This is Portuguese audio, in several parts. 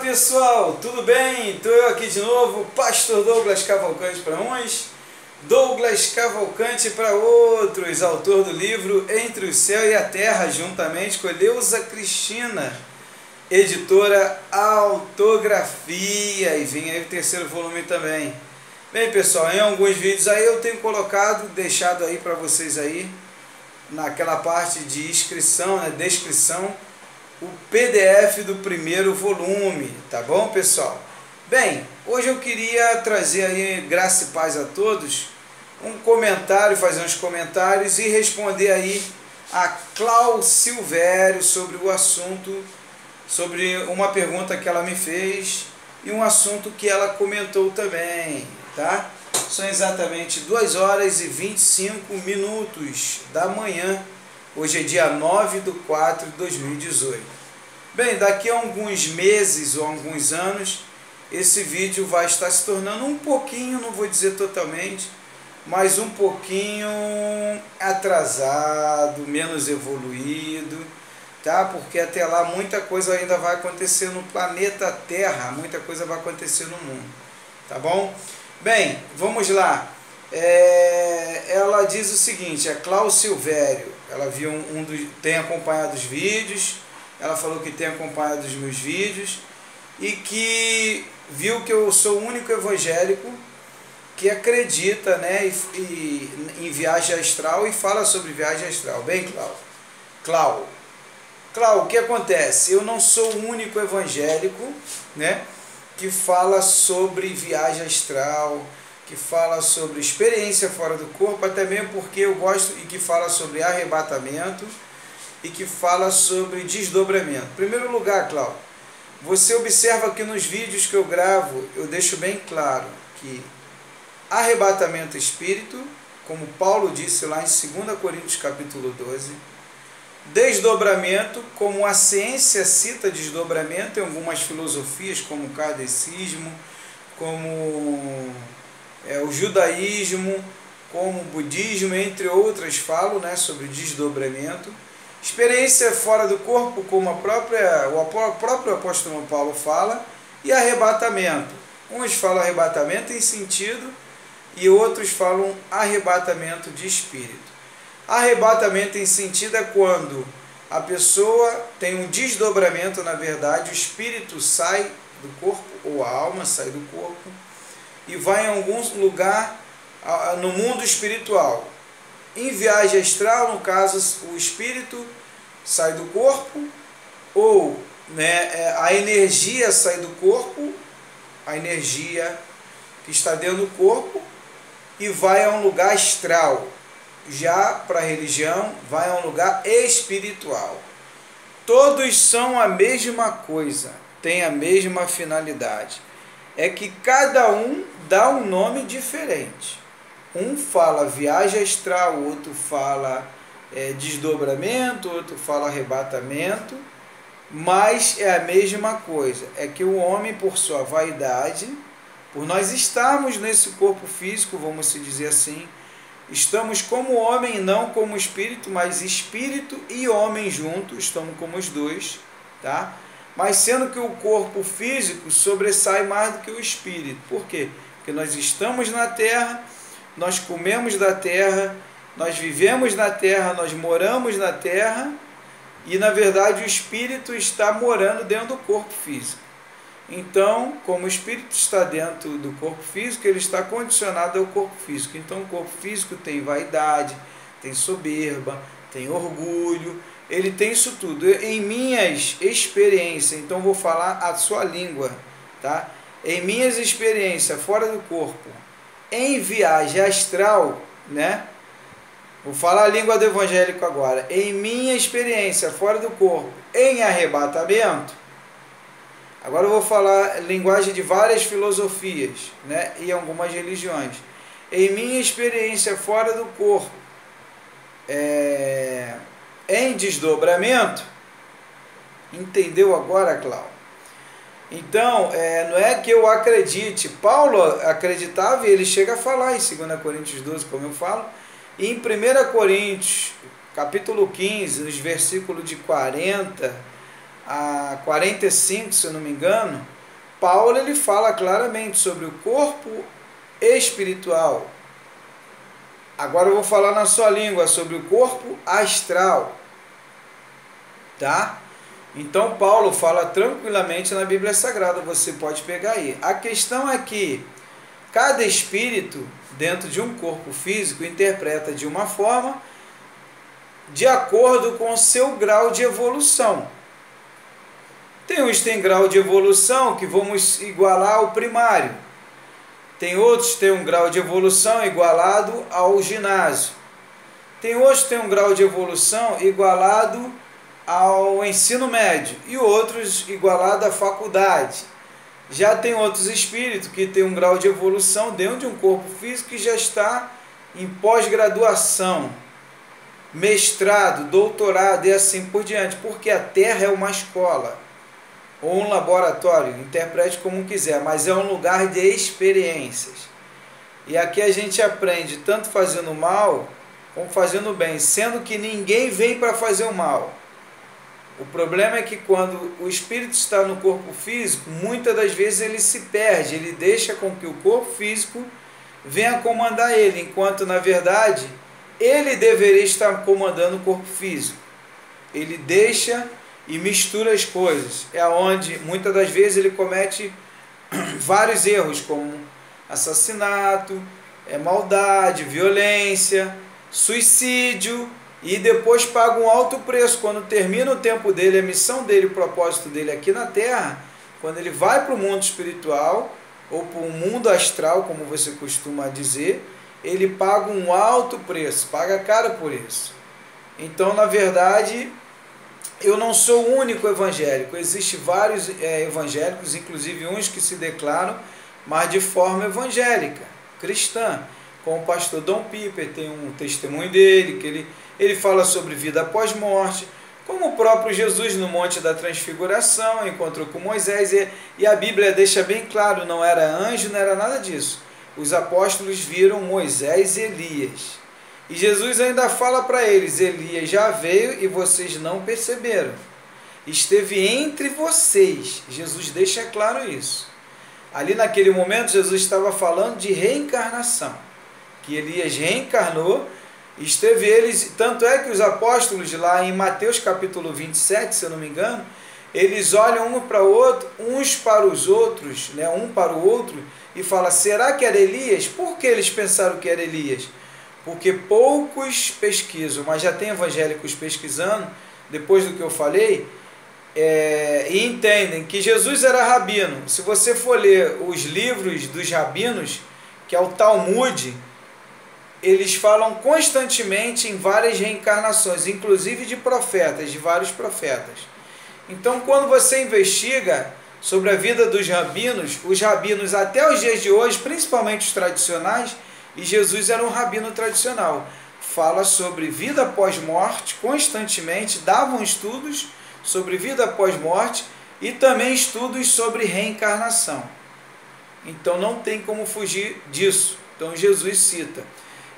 pessoal, tudo bem? Estou eu aqui de novo, Pastor Douglas Cavalcante para uns, Douglas Cavalcante para outros, autor do livro Entre o Céu e a Terra, juntamente com Eleusa Cristina, editora Autografia, e vem aí o terceiro volume também. Bem pessoal, em alguns vídeos aí eu tenho deixado aí para vocês aí, naquela parte de inscrição, descrição, o PDF do primeiro volume, tá bom pessoal? Bem, hoje eu queria trazer aí, graça e paz a todos, um comentário, fazer uns comentários e responder aí a Clau Silvério sobre o assunto, sobre uma pergunta que ela me fez e um assunto que ela comentou também, tá? São exatamente 2 horas e 25 minutos da manhã. Hoje é dia 9/4/2018. Bem, daqui a alguns meses ou alguns anos, esse vídeo vai estar se tornando um pouquinho, não vou dizer totalmente, mas um pouquinho atrasado, menos evoluído, tá? Porque até lá muita coisa ainda vai acontecer no planeta Terra, muita coisa vai acontecer no mundo, tá bom? Bem, vamos lá. Ela diz o seguinte, a Clau Silvério, ela viu tem acompanhado os vídeos, ela falou que tem acompanhado os meus vídeos e que viu que eu sou o único evangélico que acredita, né, em viagem astral e fala sobre viagem astral. Bem, Clau, o que acontece? Eu não sou o único evangélico, né, que fala sobre viagem astral, que fala sobre experiência fora do corpo, até mesmo porque eu gosto, e que fala sobre arrebatamento e que fala sobre desdobramento. Em primeiro lugar, Cláudio, você observa que nos vídeos que eu gravo, eu deixo bem claro que arrebatamento é espírito, como Paulo disse lá em 2 Coríntios capítulo 12, desdobramento, como a ciência cita desdobramento em algumas filosofias, como o kardecismo, como o judaísmo, como o budismo, entre outras, falam, né, sobre desdobramento. Experiência fora do corpo, como o próprio apóstolo Paulo fala, e arrebatamento. Uns falam arrebatamento em sentido e outros falam arrebatamento de espírito. Arrebatamento em sentido é quando a pessoa tem um desdobramento, na verdade, o espírito sai do corpo, ou a alma sai do corpo, e vai em algum lugar no mundo espiritual. Em viagem astral, no caso, o espírito sai do corpo, ou, né, a energia sai do corpo, a energia que está dentro do corpo, e vai a um lugar astral. Já para a religião, vai a um lugar espiritual. Todos são a mesma coisa, têm a mesma finalidade. É que cada um dá um nome diferente. Um fala viagem astral, outro fala desdobramento, outro fala arrebatamento, mas é a mesma coisa. É que o homem, por sua vaidade, por nós estarmos nesse corpo físico, vamos se dizer assim, estamos como homem, não como espírito, mas espírito e homem juntos, estamos como os dois, tá? Mas sendo que o corpo físico sobressai mais do que o espírito. Por quê? Porque nós estamos na Terra, nós comemos da Terra, nós vivemos na Terra, nós moramos na Terra, e na verdade o espírito está morando dentro do corpo físico. Então, como o espírito está dentro do corpo físico, ele está condicionado ao corpo físico. Então, o corpo físico tem vaidade, tem soberba, tem orgulho, ele tem isso tudo. Em minhas experiências, então vou falar a sua língua, tá? Em minhas experiências fora do corpo, em viagem astral, né? Vou falar a língua do evangélico agora. Em minha experiência fora do corpo, em arrebatamento. Agora eu vou falar linguagem de várias filosofias, né, e algumas religiões. Em minha experiência fora do corpo, em desdobramento, entendeu agora, Cláudio? Então, não é que eu acredite. Paulo acreditava e ele chega a falar em 2 Coríntios 12, como eu falo, e em 1 Coríntios, capítulo 15, nos versículos de 40 a 45, se eu não me engano, Paulo ele fala claramente sobre o corpo espiritual. Agora eu vou falar na sua língua sobre o corpo astral, tá? Então Paulo fala tranquilamente na Bíblia Sagrada, você pode pegar aí. A questão é que cada espírito dentro de um corpo físico interpreta de uma forma de acordo com o seu grau de evolução. Tem uns que têm grau de evolução que vamos igualar ao primário. Tem outros que têm um grau de evolução igualado ao ginásio. Tem outros que têm um grau de evolução igualado ao ensino médio. E outros igualado à faculdade. Já tem outros espíritos que têm um grau de evolução dentro de um corpo físico que já está em pós-graduação, mestrado, doutorado e assim por diante. Porque a Terra é uma escola ou um laboratório, interprete como quiser, mas é um lugar de experiências. E aqui a gente aprende tanto fazendo mal como fazendo bem, sendo que ninguém vem para fazer o mal. O problema é que quando o espírito está no corpo físico, muitas das vezes ele se perde, ele deixa com que o corpo físico venha comandar ele, enquanto na verdade ele deveria estar comandando o corpo físico. Ele deixa e mistura as coisas. É onde muitas das vezes ele comete vários erros, como assassinato, maldade, violência, suicídio, e depois paga um alto preço quando termina o tempo dele, a missão dele, o propósito dele aqui na Terra. Quando ele vai para o mundo espiritual ou para o mundo astral, como você costuma dizer, ele paga um alto preço, paga caro por isso. Então, na verdade, eu não sou o único evangélico, existem vários evangélicos, inclusive uns que se declaram, mas de forma evangélica, cristã, como o pastor Dom Piper, tem um testemunho dele, que ele fala sobre vida após morte, como o próprio Jesus no Monte da Transfiguração, encontrou com Moisés, e a Bíblia deixa bem claro, não era anjo, não era nada disso. Os apóstolos viram Moisés e Elias. E Jesus ainda fala para eles, Elias já veio e vocês não perceberam. Esteve entre vocês. Jesus deixa claro isso. Ali naquele momento Jesus estava falando de reencarnação. Que Elias reencarnou, esteve eles, tanto é que os apóstolos lá em Mateus capítulo 27, se eu não me engano, eles olham um para o outro, uns para os outros, né, um para o outro, e falam, será que era Elias? Por que eles pensaram que era Elias? Porque poucos pesquisam, mas já tem evangélicos pesquisando, depois do que eu falei, e entendem que Jesus era rabino. Se você for ler os livros dos rabinos, que é o Talmud, eles falam constantemente em várias reencarnações, inclusive de profetas, de vários profetas. Então, quando você investiga sobre a vida dos rabinos, os rabinos até os dias de hoje, principalmente os tradicionais, e Jesus era um rabino tradicional, fala sobre vida após morte constantemente, davam estudos sobre vida após morte e também estudos sobre reencarnação. Então não tem como fugir disso. Então Jesus cita.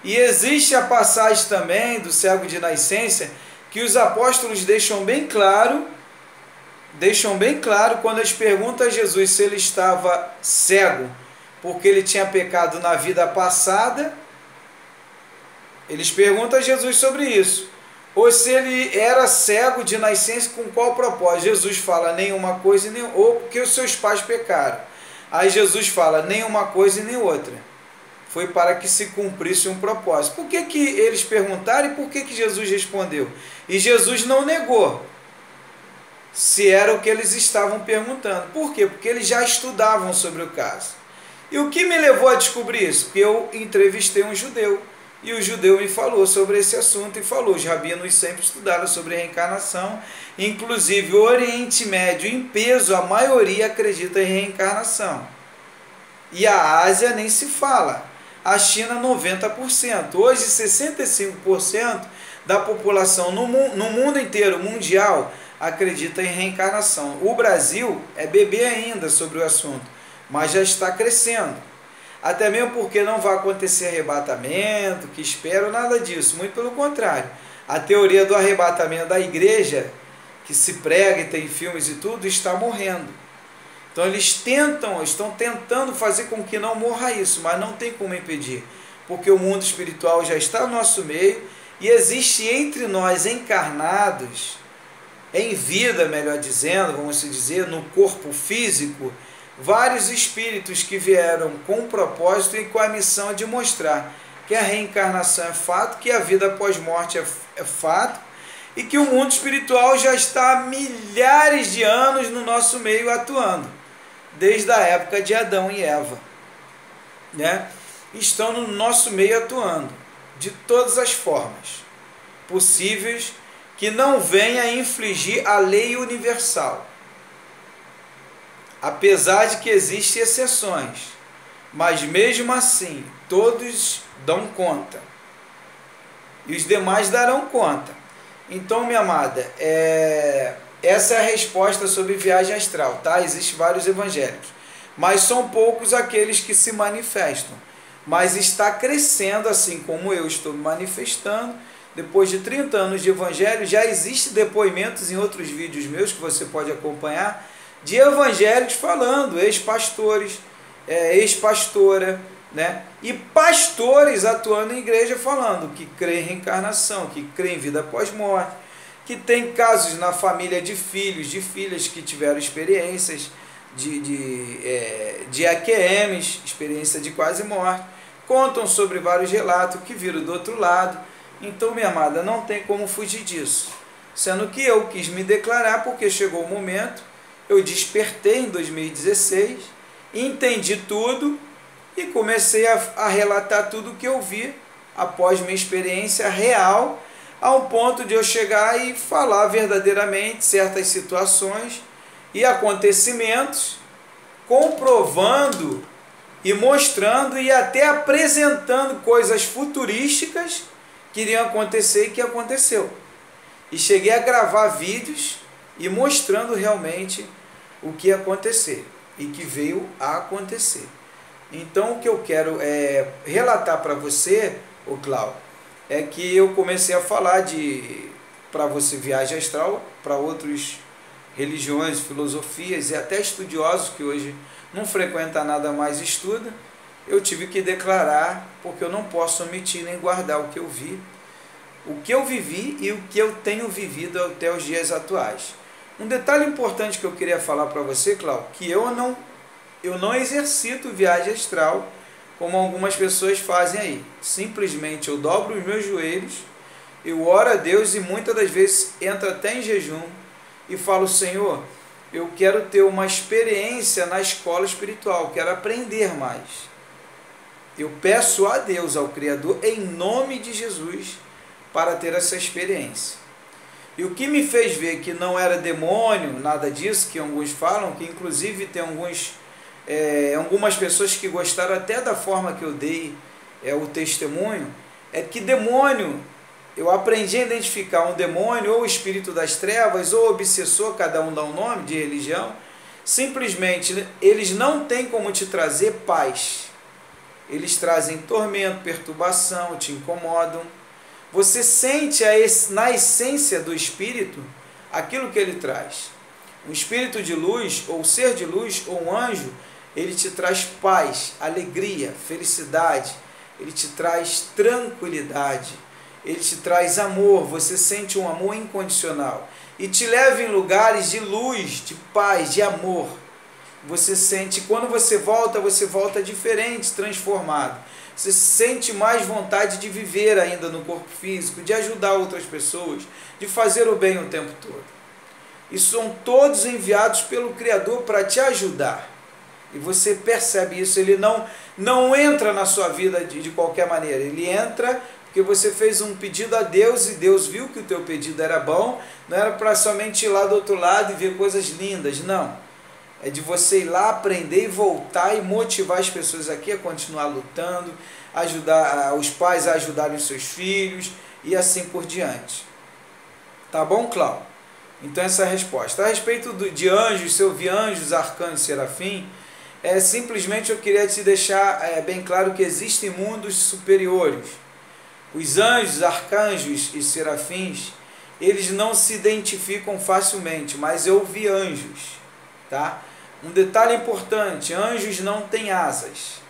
E existe a passagem também do cego de nascença que os apóstolos deixam bem claro quando eles perguntam a Jesus se ele estava cego porque ele tinha pecado na vida passada. Eles perguntam a Jesus sobre isso. Ou se ele era cego de nascença, com qual propósito? Jesus fala, nenhuma coisa e nem outra, ou porque os seus pais pecaram. Aí Jesus fala, nenhuma coisa e nem outra. Foi para que se cumprisse um propósito. Por que eles perguntaram e por que Jesus respondeu? E Jesus não negou se era o que eles estavam perguntando. Por quê? Porque eles já estudavam sobre o caso. E o que me levou a descobrir isso? Porque eu entrevistei um judeu. E o judeu me falou sobre esse assunto e falou, os rabinos sempre estudaram sobre reencarnação, inclusive o Oriente Médio em peso, a maioria acredita em reencarnação. E a Ásia nem se fala, a China 90%, hoje 65% da população no mundo inteiro, mundial, acredita em reencarnação. O Brasil é bebê ainda sobre o assunto, mas já está crescendo. Até mesmo porque não vai acontecer arrebatamento, que espero, nada disso. Muito pelo contrário. A teoria do arrebatamento da igreja, que se prega e tem filmes e tudo, está morrendo. Então estão tentando fazer com que não morra isso, mas não tem como impedir, porque o mundo espiritual já está no nosso meio e existe entre nós encarnados, em vida, melhor dizendo, vamos dizer, no corpo físico, vários espíritos que vieram com o propósito e com a missão de mostrar que a reencarnação é fato, que a vida após morte é fato, e que o mundo espiritual já está há milhares de anos no nosso meio atuando, desde a época de Adão e Eva, né? Estão no nosso meio atuando, de todas as formas possíveis, que não venha a infligir a lei universal. Apesar de que existem exceções, mas mesmo assim, todos dão conta. E os demais darão conta. Então, minha amada, essa é a resposta sobre viagem astral, tá? Existem vários evangélicos, mas são poucos aqueles que se manifestam. Mas está crescendo, assim como eu estou me manifestando. Depois de 30 anos de evangelho, já existem depoimentos em outros vídeos meus que você pode acompanhar, de evangélicos falando, ex-pastores, ex-pastora, né? E pastores atuando em igreja falando que crê em reencarnação, que crê em vida após morte, que tem casos na família de filhos, de filhas que tiveram experiências de AQMs, experiência de quase morte, contam sobre vários relatos que viram do outro lado. Então, minha amada, não tem como fugir disso, sendo que eu quis me declarar porque chegou o momento, eu despertei em 2016, entendi tudo e comecei a relatar tudo o que eu vi após minha experiência real, ao ponto de eu chegar e falar verdadeiramente certas situações e acontecimentos, comprovando e mostrando e até apresentando coisas futurísticas que iriam acontecer e que aconteceu. E cheguei a gravar vídeos e mostrando realmente o que ia acontecer e que veio a acontecer. Então, o que eu quero relatar para você, ô Cláudio, é que eu comecei a falar para você viagem astral, para outras religiões, filosofias e até estudiosos que hoje não frequentam nada mais estuda. Eu tive que declarar, porque eu não posso omitir nem guardar o que eu vi, o que eu vivi e o que eu tenho vivido até os dias atuais. Um detalhe importante que eu queria falar para você, Cláudio, que eu não exercito viagem astral como algumas pessoas fazem aí. Simplesmente eu dobro os meus joelhos, eu oro a Deus e muitas das vezes entro até em jejum e falo: Senhor, eu quero ter uma experiência na escola espiritual, quero aprender mais. Eu peço a Deus, ao Criador, em nome de Jesus, para ter essa experiência. E o que me fez ver que não era demônio, nada disso, que alguns falam, que inclusive tem algumas pessoas que gostaram até da forma que eu dei o testemunho, é que demônio, eu aprendi a identificar um demônio, ou espírito das trevas, ou obsessor, cada um dá um nome de religião. Simplesmente, eles não têm como te trazer paz. Eles trazem tormento, perturbação, te incomodam. Você sente na essência do espírito aquilo que ele traz. Um espírito de luz, ou ser de luz, ou um anjo, ele te traz paz, alegria, felicidade, ele te traz tranquilidade, ele te traz amor, você sente um amor incondicional e te leva em lugares de luz, de paz, de amor. Você sente, quando você volta diferente, transformado. Você sente mais vontade de viver ainda no corpo físico, de ajudar outras pessoas, de fazer o bem o tempo todo. E são todos enviados pelo Criador para te ajudar. E você percebe isso, ele não entra na sua vida de qualquer maneira. Ele entra porque você fez um pedido a Deus e Deus viu que o teu pedido era bom. Não era para somente ir lá do outro lado e ver coisas lindas, não. É de você ir lá, aprender e voltar e motivar as pessoas aqui a continuar lutando, ajudar os pais a ajudarem os seus filhos e assim por diante. Tá bom, Cláudio? Então essa é a resposta. A respeito de anjos, se eu vi anjos, arcanjos, serafim, simplesmente eu queria te deixar bem claro que existem mundos superiores. Os anjos, arcanjos e serafins, eles não se identificam facilmente, mas eu vi anjos, tá? Um detalhe importante: anjos não têm asas.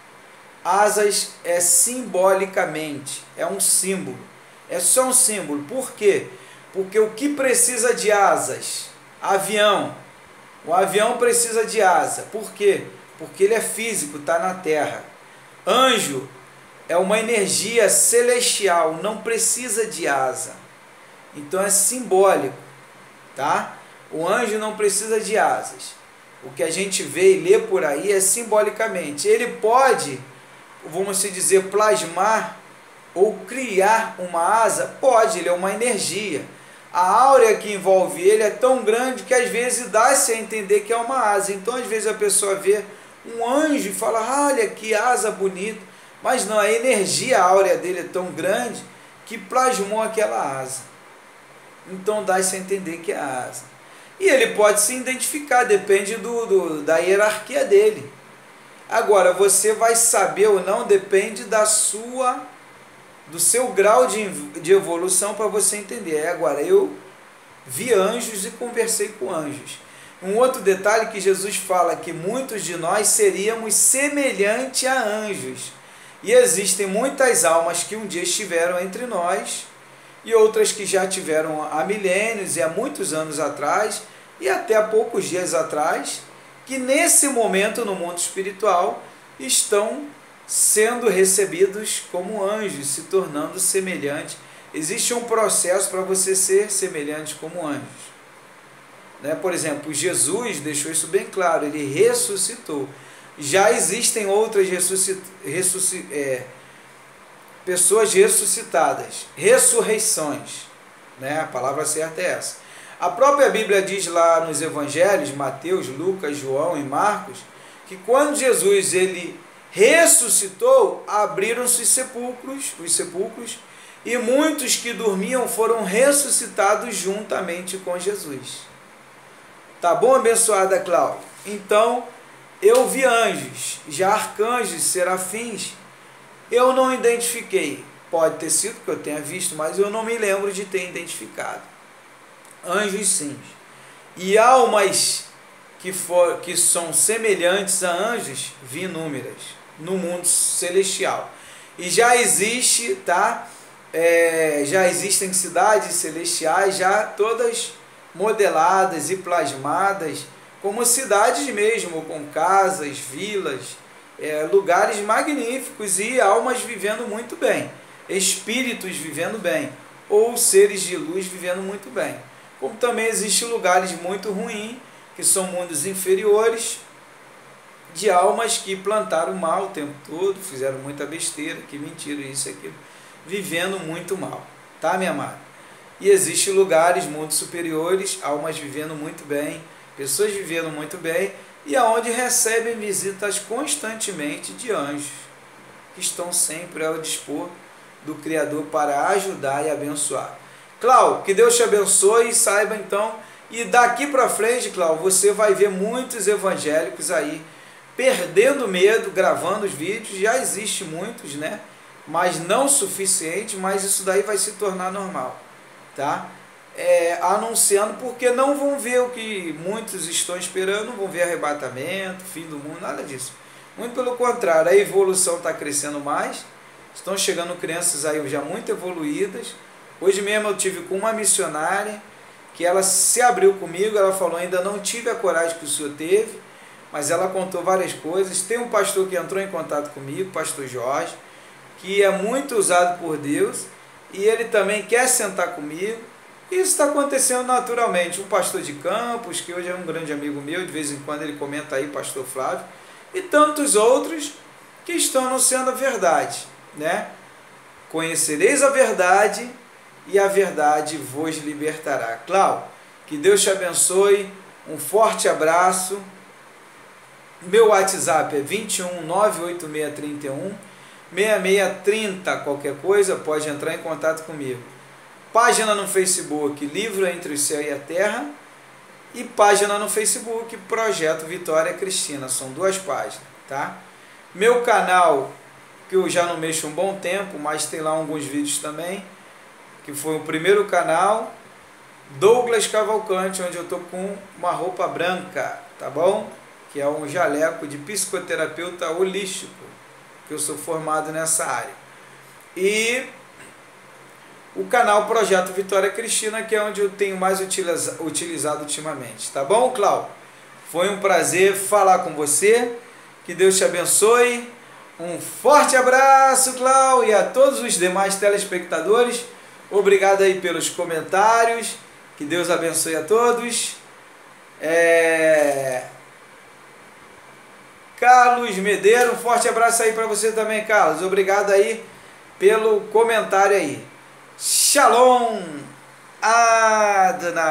Asas é simbolicamente, é um símbolo. É só um símbolo. Por quê? Porque o que precisa de asas? Avião. O avião precisa de asa. Por quê? Porque ele é físico, está na terra. Anjo é uma energia celestial, não precisa de asa. Então é simbólico, tá? O anjo não precisa de asas. O que a gente vê e lê por aí é simbolicamente. Ele pode, vamos dizer, plasmar ou criar uma asa? Pode, ele é uma energia. A áurea que envolve ele é tão grande que às vezes dá-se a entender que é uma asa. Então às vezes a pessoa vê um anjo e fala, olha que asa bonita. Mas não, a energia áurea dele é tão grande que plasmou aquela asa. Então dá-se a entender que é a asa. E ele pode se identificar, depende da hierarquia dele. Agora, você vai saber ou não, depende do seu grau de evolução para você entender. Agora, eu vi anjos e conversei com anjos. Um outro detalhe que Jesus fala, que muitos de nós seríamos semelhantes a anjos. E existem muitas almas que um dia estiveram entre nós, e outras que já tiveram há milênios e há muitos anos atrás, e até há poucos dias atrás, que nesse momento no mundo espiritual estão sendo recebidos como anjos, se tornando semelhantes. Existe um processo para você ser semelhante como anjos. Por exemplo, Jesus deixou isso bem claro, ele ressuscitou. Já existem outras pessoas ressuscitadas, ressurreições, a palavra certa é essa. A própria Bíblia diz lá nos evangelhos, Mateus, Lucas, João e Marcos, que quando Jesus ele ressuscitou, abriram-se os sepulcros, e muitos que dormiam foram ressuscitados juntamente com Jesus. Tá bom, abençoada Cláudia? Então, eu vi anjos, já arcanjos, serafins, eu não identifiquei. Pode ter sido que eu tenha visto, mas eu não me lembro de ter identificado. Anjos sim. E almas que são semelhantes a anjos, vi inúmeras no mundo celestial. E já existe, tá? Já existem cidades celestiais, já todas modeladas e plasmadas como cidades mesmo, com casas, vilas, lugares magníficos e almas vivendo muito bem, espíritos vivendo bem, ou seres de luz vivendo muito bem. Como também existem lugares muito ruins, que são mundos inferiores, de almas que plantaram mal o tempo todo, fizeram muita besteira, que mentira, isso e aquilo, vivendo muito mal, tá, minha amada? E existem lugares, mundos superiores, almas vivendo muito bem, pessoas vivendo muito bem, e aonde recebem visitas constantemente de anjos, que estão sempre ao dispor do Criador para ajudar e abençoar. Cláudio, que Deus te abençoe e saiba então, e daqui para frente, Cláudio, você vai ver muitos evangélicos aí, perdendo medo, gravando os vídeos, já existe muitos, mas não suficiente, mas isso daí vai se tornar normal, tá? Anunciando, porque não vão ver o que muitos estão esperando, não vão ver arrebatamento, fim do mundo, nada disso. Muito pelo contrário, a evolução está crescendo mais, estão chegando crianças aí já muito evoluídas. Hoje mesmo eu tive com uma missionária, que ela se abriu comigo, ela falou, ainda não tive a coragem que o senhor teve, mas ela contou várias coisas. Tem um pastor que entrou em contato comigo, pastor Jorge, que é muito usado por Deus, e ele também quer sentar comigo. Isso está acontecendo naturalmente. Um pastor de Campos, que hoje é um grande amigo meu, de vez em quando ele comenta aí, pastor Flávio, e tantos outros que estão anunciando a verdade, Conhecereis a verdade, e a verdade vos libertará. Cláudio, que Deus te abençoe, um forte abraço. Meu WhatsApp é 21 98631 6630, qualquer coisa pode entrar em contato comigo. Página no Facebook, Livro Entre o Céu e a Terra, e página no Facebook, Projeto Vitória Cristina, são 2 páginas, tá? Meu canal, que eu já não mexo um bom tempo, mas tem lá alguns vídeos também, que foi o primeiro canal, Douglas Cavalcante, onde eu estou com uma roupa branca, tá bom? que é um jaleco de psicoterapeuta holístico, que eu sou formado nessa área. E o canal Projeto Vitória Cristina, que é onde eu tenho mais utilizado ultimamente. Tá bom, Cláudio? Foi um prazer falar com você. Que Deus te abençoe. Um forte abraço, Cláudio, e a todos os demais telespectadores. Obrigado aí pelos comentários. Que Deus abençoe a todos. Carlos Medeiro, um forte abraço aí para você também, Carlos. Obrigado aí pelo comentário aí. Shalom Adonai.